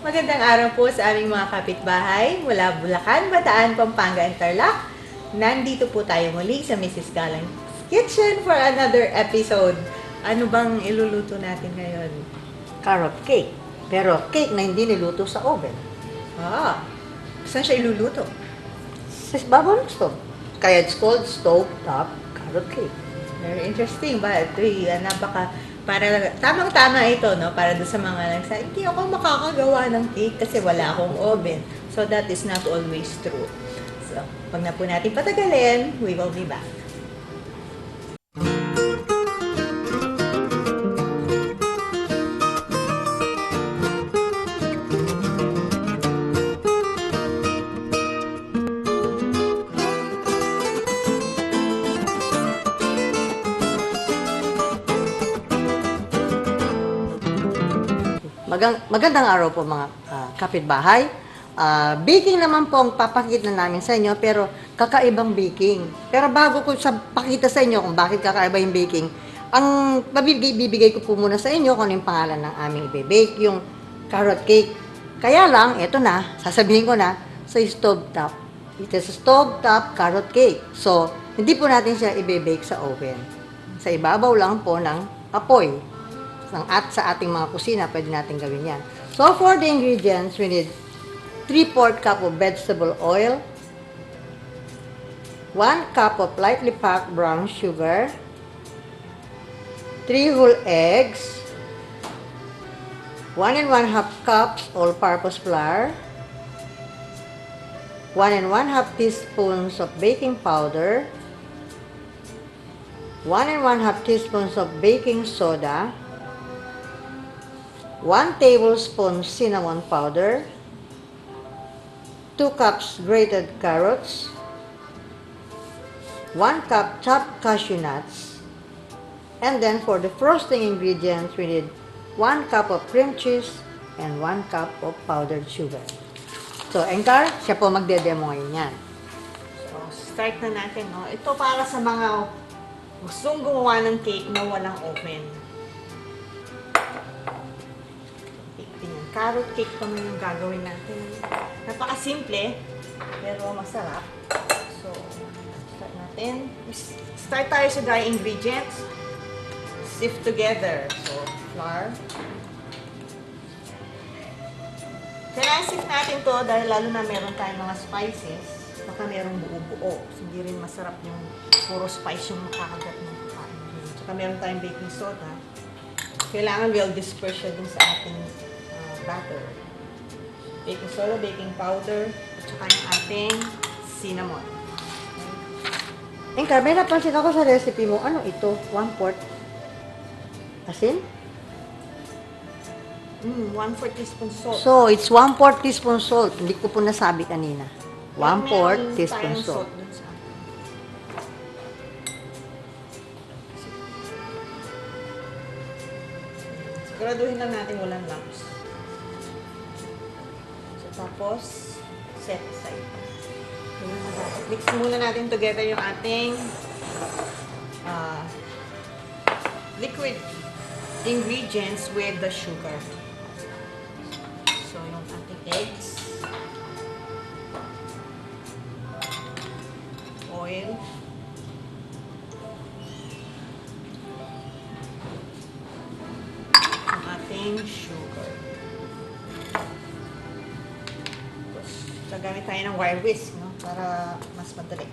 Magandang araw po sa aming mga kapitbahay mula Bulacan, Bataan, Pampanga, and Tarlac. Nandito po tayo muli sa Mrs. Galang's Kitchen for another episode. Ano bang iluluto natin ngayon? Carrot cake. Pero cake na hindi niluto sa oven. Ah, saan siya iluluto? Sa babaw ng stove. Kaya it's called stove top carrot cake. Very interesting, but para tamang-tama ito, no? Para doon sa mga nagsasabi, hindi ako makakagawa ng cake kasi wala akong oven. So that is not always true. So, pag na po natin patagalin, we will be back. Magandang araw po mga kapitbahay. Baking naman po ang papakita namin sa inyo, pero kakaibang baking. Pero bago ko pakita sa inyo kung bakit kakaiba yung baking, ang bibigay ko po muna sa inyo kung ano yung pangalan ng aming i-bake, yung carrot cake. Kaya lang, eto na, sasabihin ko na, sa stove top. It is a stove top carrot cake. So, hindi po natin siya i-bake sa oven. Sa ibabaw lang po ng apoy. Sa ating mga kusina, pwede natin gawin yan. So, for the ingredients, we need 3/4 cup of vegetable oil, 1 cup of lightly packed brown sugar, 3 whole eggs, 1 1/2 cups all-purpose flour, 1 1/2 teaspoons of baking powder, 1 1/2 teaspoons of baking soda, 1 tablespoon cinnamon powder, 2 cups grated carrots, 1 cup chopped cashew nuts, and then for the frosting ingredients, we need 1 cup of cream cheese and 1 cup of powdered sugar. So, Engkar, siya po magde-demo ngayon yan. So, start na natin, no? Ito para sa mga gustong gumawa ng cake na walang oven. Carrot cake naman yung gagawin natin. Napakasimple, pero masarap. So, start natin. Start tayo sa dry ingredients. Sift together. So, flour. Kailangan sift natin to dahil lalo na meron tayong mga spices. Baka merong buo-buo. So, hindi rin masarap yung puro spice yung makakagat ng kain. Tsaka meron tayong baking soda. Kailangan well disperse siya dun sa ating batter. Baking soda, baking powder, at saka yung ating cinnamon. Engkar, may napansin ako sa recipe mo. Ano ito? 1/4 asin? 1/4 teaspoon salt. So, it's 1/4 teaspoon salt. Hindi ko po nasabi kanina. Meron 1/4 teaspoon tayong salt. dun sa atin. Siguraduhin lang natin walang lumps. So, tapos, set aside. Mix muna natin together yung ating liquid ingredients with the sugar. So, yung ating eggs, oil, ang ating sugar. Tapos, gagamit tayo ng wire whisk, no? Para mas madali.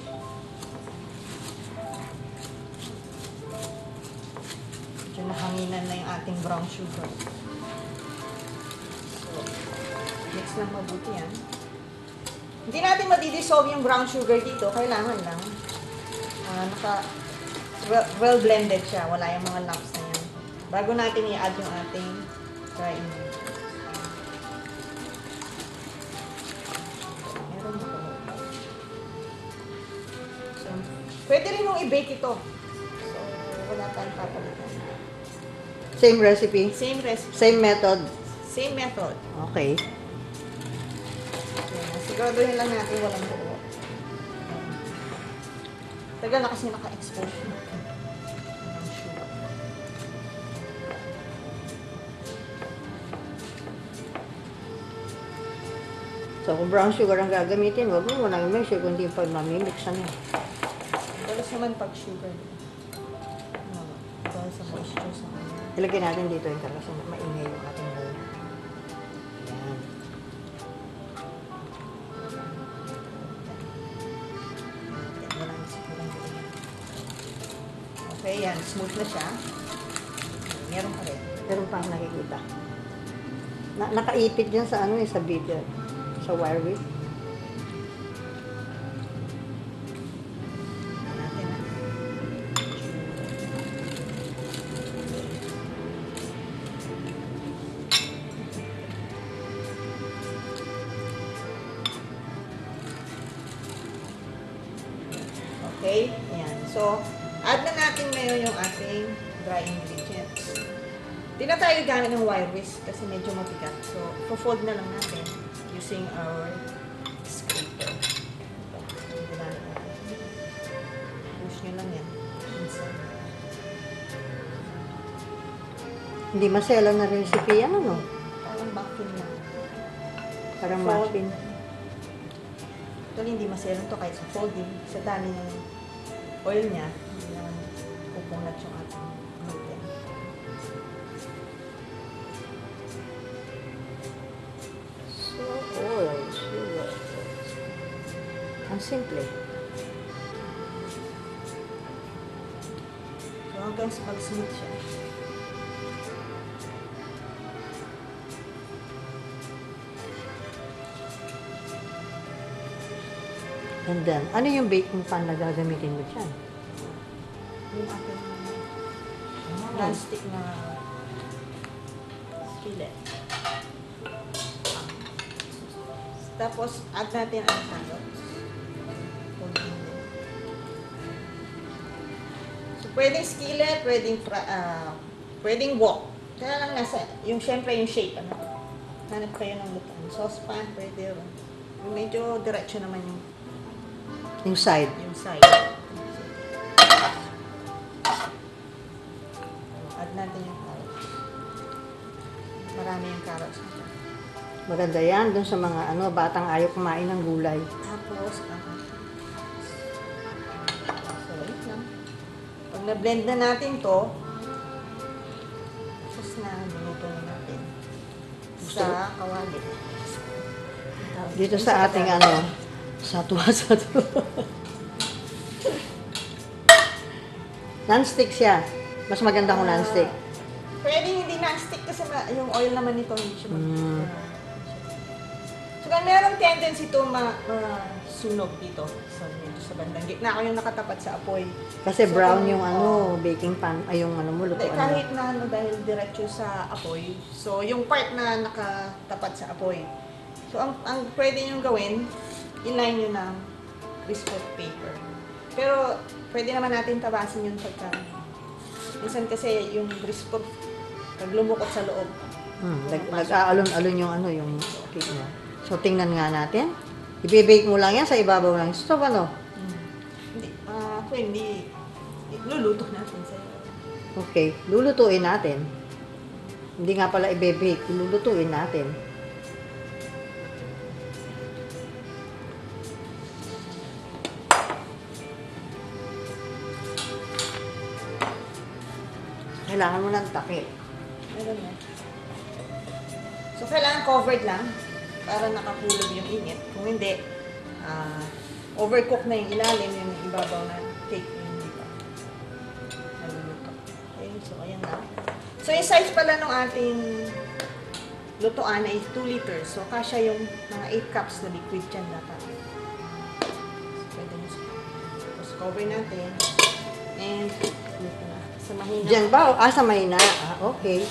Medyo nahanginan na yung ating brown sugar. So, mix lang mabuti yan. Hindi natin madi-dissolve yung brown sugar dito. Kailangan lang well blended siya. Wala yung mga lumps na yan. Bago natin i-add yung ating dry ingredients. Meron mo. So, pwede rin mong i-bake ito. So, wala tayong papalitan. Same recipe? Same recipe. Same method? Same method. Okay. Siguraduhin lang natin walang buo. Tagal na kasi naka-expose. So, kung brown sugar ang gagamitin, wag mo nang i-make sure kung hindi pa mamimix ano. Dalas naman pag sugar. Ano, dahil sa moisture sa kanya. Ilagay natin dito yung kasi maingay yung ating bowl. Ayan. Walang sigurang ganyan. Okay, yan. Smooth na siya. Meron pa rin. Meron pa akong nakikita. Nakaipit yan sa ano eh, sa video. Sa wire whip. Natin na. Okay, yan. So, add na natin ngayon yung ating dry ingredients. Di na tayo gamit ng wire whisk kasi medyo mabigat. So, fold na lang natin using our scraper. Ginamit natin. Push nyo lang yan. Inside. Hindi masela na recipe yan ano. Parang muffin lang. Parang Fold. muffin. Actually, hindi maselan to kahit sa folding. Sa dami ng oil niya, hindi naman pupunat yung ating gluten. So, oil, sugar. Ang simple. So, hanggang sa mag-smooth siya. And then, ano yung baking pan na gagamitin mo dyan? Yung ating non-stick na skillet. Tapos, add natin ang carrots. Folding din. So, pwedeng skillet, pwedeng wok. Kaya lang nasa, syempre yung shape, ano. Hanap kayo ng lutuan. Saucepan, pwede rin. Yung medyo diretso naman Yung side. yung side. Add natin yung carrots. Marami yung carrots natin. Maganda yan dun sa mga batang ayaw kumain ng gulay. Tapos, so, wait lang. Pag na-blend na natin to, tapos na, niluto na natin. Sa kawali. Dito sa ating satwa. Non-stick siya. Mas maganda kung non-stick. Pwede hindi non-stick kasi yung oil naman nito hindi siya Mm. So, kaya merong tendency to sunog dito sa bandang gitna. Ako yung nakatapat sa apoy. Kasi So, brown yung oo. baking pan, ay yung mo, Hindi, lutuan mo. kahit na dahil diretso sa apoy. So, yung part na nakatapat sa apoy. So, ang pwede nyo gawin, inline nyo ng greaseproof paper. Pero, pwede naman natin tabasin yung pagka. Minsan kasi yung greaseproof, pag lumukot sa loob. Nag-aalon-alon yung yung cake mo. So, tingnan nga natin. I-bake mo lang yan sa ibabaw ng stove, Hindi, luluto natin sa'yo. Okay, lulutuin natin. Hindi nga pala i-bake, lulutuin natin. Kailangan mo ng takip. Meron na. So, kailangan covered lang para nakakulog yung init. Kung hindi, overcook na yung ilalim, yung ibabaw na cake yung hindi pa naluluto. Okay, so ayan na. So, yung size pala ng ating lutuan ay 2 liters. So, kasya yung mga 8 cups na liquid dyan dapat. So, pwede nyo tapos cover natin. And, dito na. Sa mahina. Diyan ba? Sa mahina. Okay.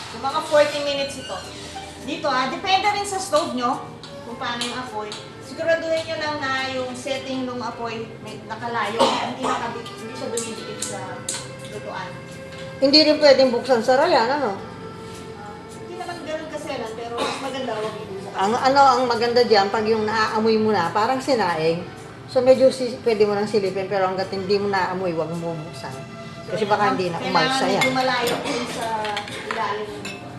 So, mga 40 minutes ito. Dito depende rin sa stove nyo kung paano yung apoy. Siguraduhin nyo lang na yung setting ng apoy may nakalayo. Hindi siya dumidikit sa lutuan. Hindi rin pwedeng buksan sa rayan, Hindi naman ganun kaselan, pero mas maganda huwag ibubukas. Ang maganda diyan pag yung naaamoy mo na, parang sinaing. So medyo pwede mo nang silipin, pero hanggat hindi mo naamoy, huwag mo buksan. Kasi baka hindi na umalsa Kailangan yan. medyo malayo dun sa ilalim ng lutuan.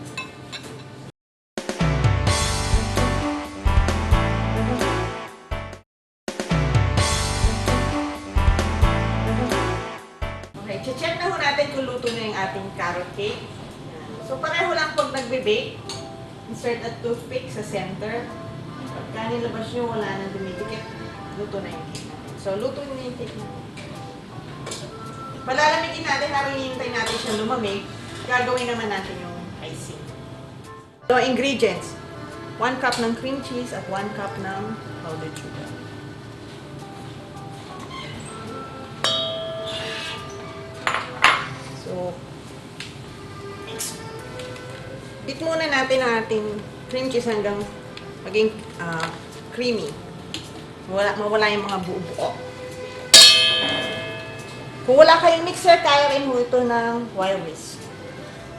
ating carrot cake. Yan. So, pareho lang pag nagbe-bake. Insert at toothpick sa center. Pagka nilabas nyo, wala nang dumidikit. Luto na yung cake natin. So, luto na yung cake natin. Palalamigin natin, habang hinihintay natin siya lumamig, gagawin naman natin yung icing. So, ingredients. 1 cup ng cream cheese at 1 cup ng powdered sugar. So, beat muna natin ang ating cream cheese hanggang maging creamy. Mawala yung mga buo-buo. Kung wala kayong mixer, kaya rin mo ito ng wire whisk.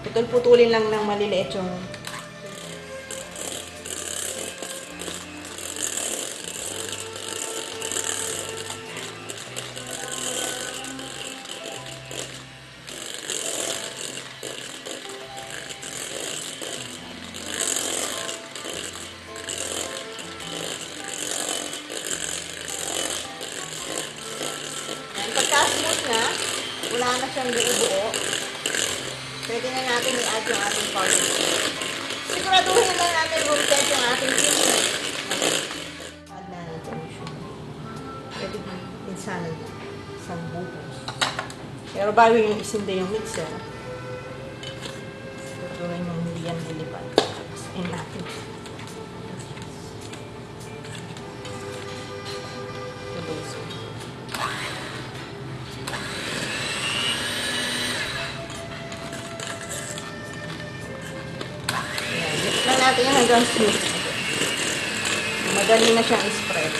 Putol-putulin lang ng maliliit yung pagka-smooth na, wala na siyang buo-buo, pwede na natin i-add yung ating powder. Siguraduhin lang natin room temp yung ating cream. Add na natin yung sugar. Pwede din minsan isang butos. Pero bago yung isindi yung mixer, tutuloy yung hindi yan lilipad. Asin natin. Natin yan hanggang smooth. Madali na siyang i-spread.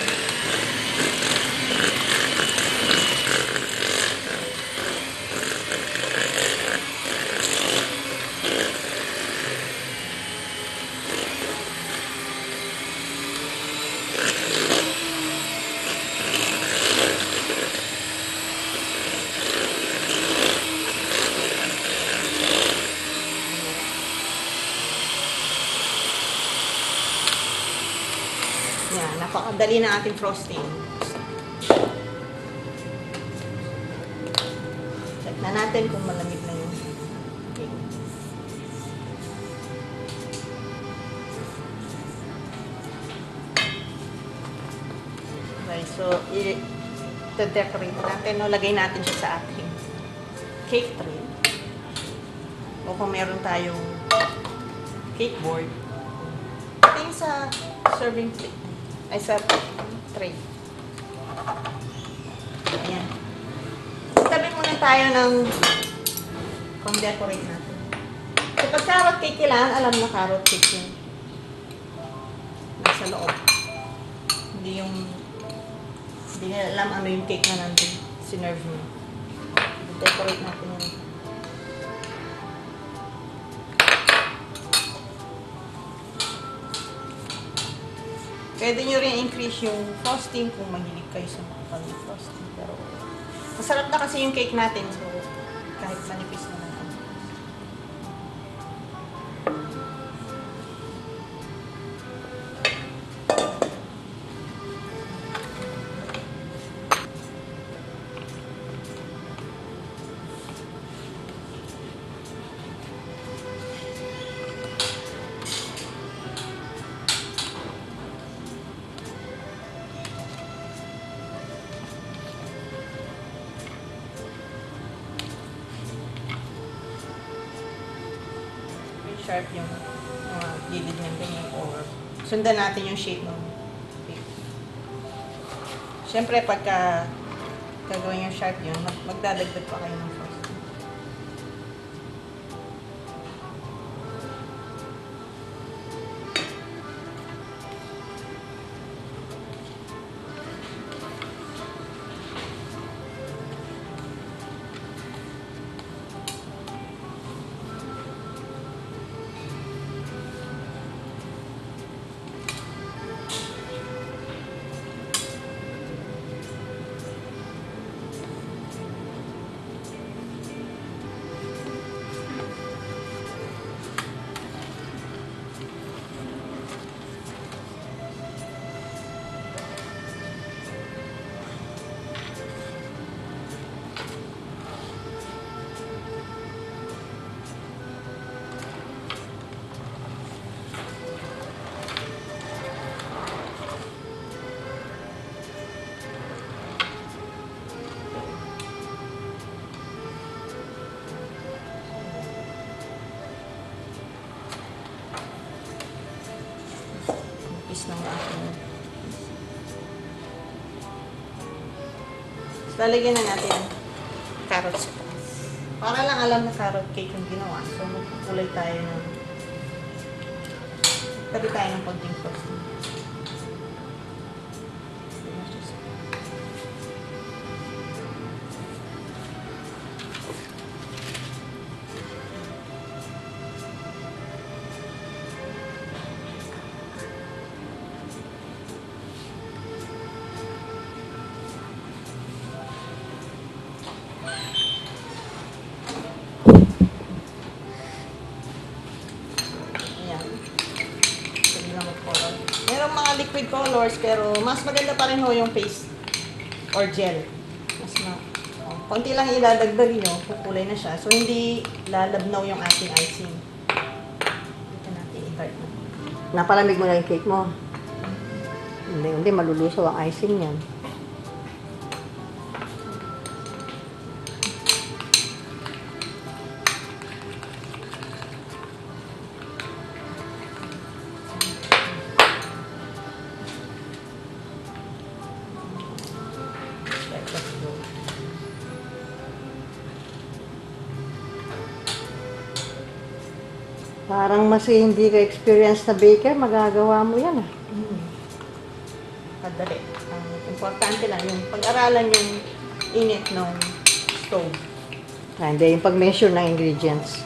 Yan, napakadali na ating frosting. Check na natin kung malamig na yung cake. Okay, so i-decorate natin, no? Lagay natin siya sa ating cake tray. O kung meron tayong cake board, ito yung sa serving plate. Ay, sa tray. Ayan. Tabi muna tayo ng pang-decorate natin. So, pag carrot cake, kailangan alam na carrot cake yung nasa loob. Hindi nila alam ano yung cake na nandun. Sinerve nyo. Decorate natin yun. Pwede nyo rin increase yung frosting kung mahilig kayo sa makapal na frosting. Pero masarap na kasi yung cake natin. So, kahit manipis na lang. Sharp yung mga gilid ng ganyan or sundan natin yung shape ng cake. Siyempre, pagka gagawin yung sharp yun, magdadagdag pa kayo ng frosting. manipis ng ating. So, lalagyan na natin carrots. Para lang alam na carrot cake yung ginawa. So, magkukulay tayo ng tabi tayo ng konting frosting. Merong mga liquid colors, pero mas maganda pa rin ho yung paste or gel. Konti lang ilalagdag nyo, kukulay na siya. So, hindi lalabnaw yung ating icing. Dito natin i-cart na. Napalamig mo na yung cake mo. Hindi, malulusaw ang icing niyan. Parang mas hindi ka experienced na baker, magagawa mo yan ah. Kadali. Ang importante lang yung pag-aralan yung init ng stove. Hindi, yung pag-measure ng ingredients.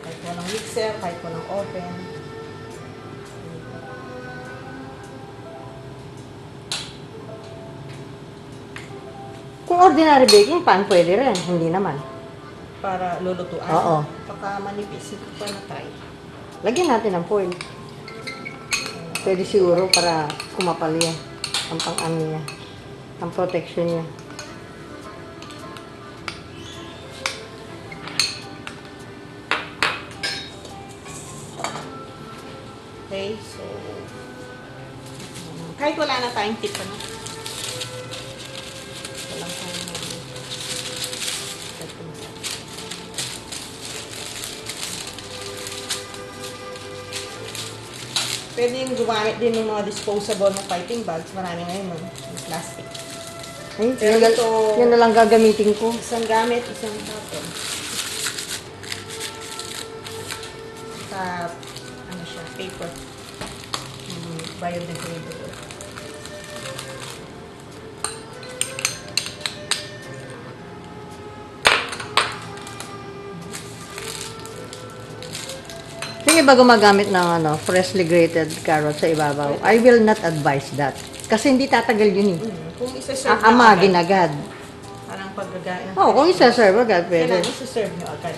Kahit walang mixer, kahit walang oven. Kung ordinary baking pan, pwede rin. Hindi naman. Para lulutuan. Oo. Baka manipis. Ito pa na try. Lagyan natin ng foil. Pwede siguro para kumapal yan. Ang pang-ano niya. Ang protection niya. Okay, so kahit wala na tayong tip, ano? Walang tayong pwede yung gumamit din ng mga disposable na piping bags. Marami ngayon, no? Yung plastic. Ay, Pero yun, ito, yun na lang gagamitin ko. isang gamit, isang tapon. Sa, ano siya, paper. Biodegradable. Yung iba gumagamit ng freshly grated carrot sa ibabaw, I will not advise that. Kasi hindi tatagal yun eh. Kung isa-serve na Aamagin agad, agad. parang paggagaan. Oo, kung isa-serve agad, pwede. Kailangan isa-serve nyo agad.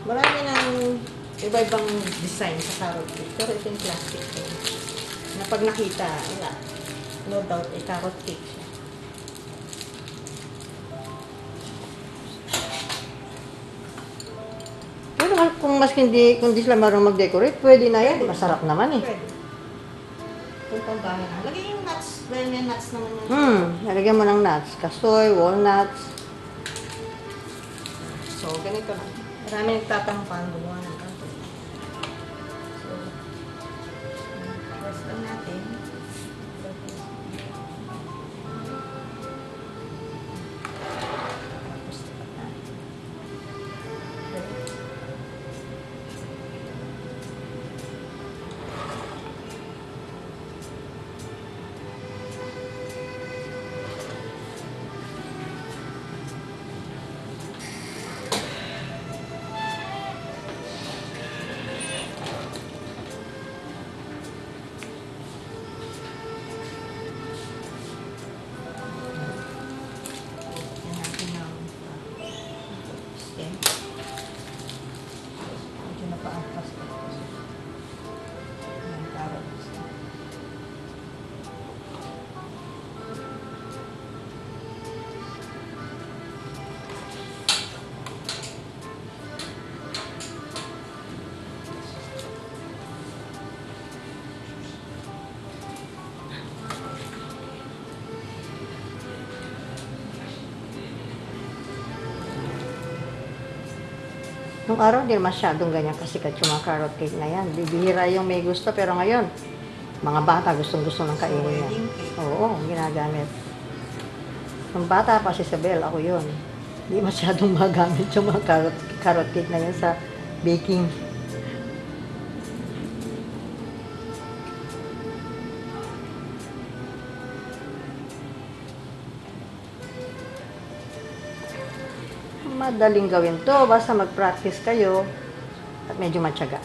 Marami ng iba-ibang design sa carrot cake. Pero ito yung plastic ko. Na pag nakita, wala. No doubt, ay carrot cake siya. Pero kung mas kung di sila marunong mag-decorate, pwede na yan. Masarap naman eh. Pwede. Kung panggahan na. Lagyan yung nuts. Dahil may nuts naman yun. Nalagyan mo ng nuts. Kasoy, walnuts. So, ganito lang. Marami nagtatanong paano gumawa ng ganito. So, press lang natin. Tapos, tapat natin. Okay. Nung araw, hindi masyadong ganyan kasikat yung mga carrot cake na yan. Bibihira yung may gusto, pero ngayon, mga bata gustong-gusto ng kainin yan. wedding cake. Oo, ginagamit. Nung bata pa si Isabel, ako yun. Hindi masyadong magamit yung mga carrot cake na yan sa baking. Madaling gawin to, basta mag-practice kayo at medyo matyaga.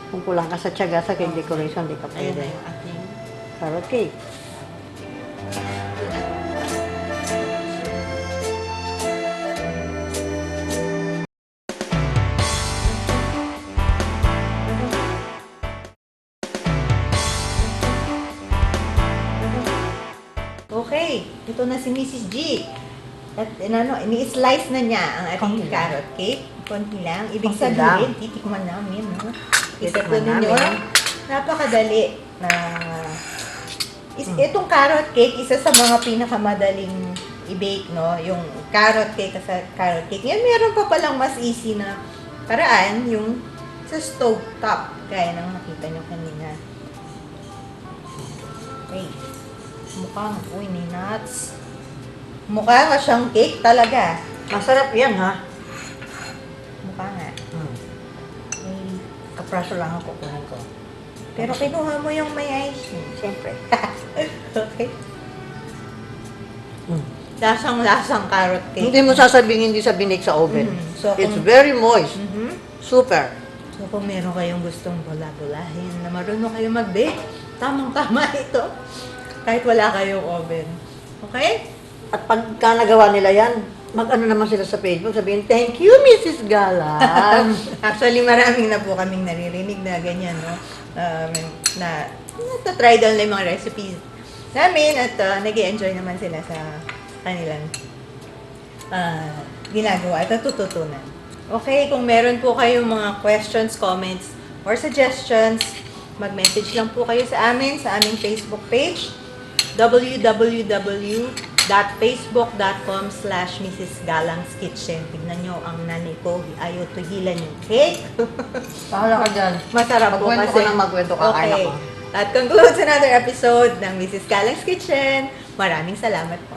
Kung kulang ka sa tiyaga sa cake decoration, di ka Ayun na pwede. yung ating Carrot cake. Okay, ito na si Mrs. G. At ini-slice na niya ang ating Konti lang. carrot cake. Konti lang. Ibig Konti sabihin, lang. titikman namin. No? Titikman Isa ninyo, namin. napakadali na itong carrot cake, isa sa mga pinakamadaling i-bake, no? Yung carrot cake sa carrot cake. Yan, meron pa palang mas easy na paraan, yung sa stove top. Gaya ng nakita nyo kanina. Okay. Mukhang, uy, may nuts. Mukha nga siyang cake talaga. Masarap yan, ha? Mukha nga. May kapraso lang ang kukunin ko. Pero kinuha mo yung may icing. Siyempre. Okay. Lasang-lasang carrot cake. Hindi mo sasabihin hindi sa binig sa oven. So, It's very moist. Mhm. Super. So, kung meron kayong gustong bula-bulahin na marunong kayong mag-bake, tamang-tama ito. Kahit wala kayong oven. Okay? At pagka nagawa nila yan, mag-ano naman sila sa Facebook, sabihin, thank you, Mrs. Galang. Actually, maraming na po kaming naririnig na ganyan, no? Na nata-try down lang yung mga recipes namin at nag-enjoy naman sila sa kanilang ginagawa at natututunan. Okay, kung meron po kayong mga questions, comments, or suggestions, mag-message lang po kayo sa aming Facebook page, www.facebook.com/Mrs. Galang's Kitchen. Tignan nyo ang nanay ko, ayaw tugilan yung cake. Pahala ka dyan. Masarap po Magkwento kasi. ko ng magkwento, kakain Okay. ako. That concludes another episode ng Mrs. Galang's Kitchen. Maraming salamat po.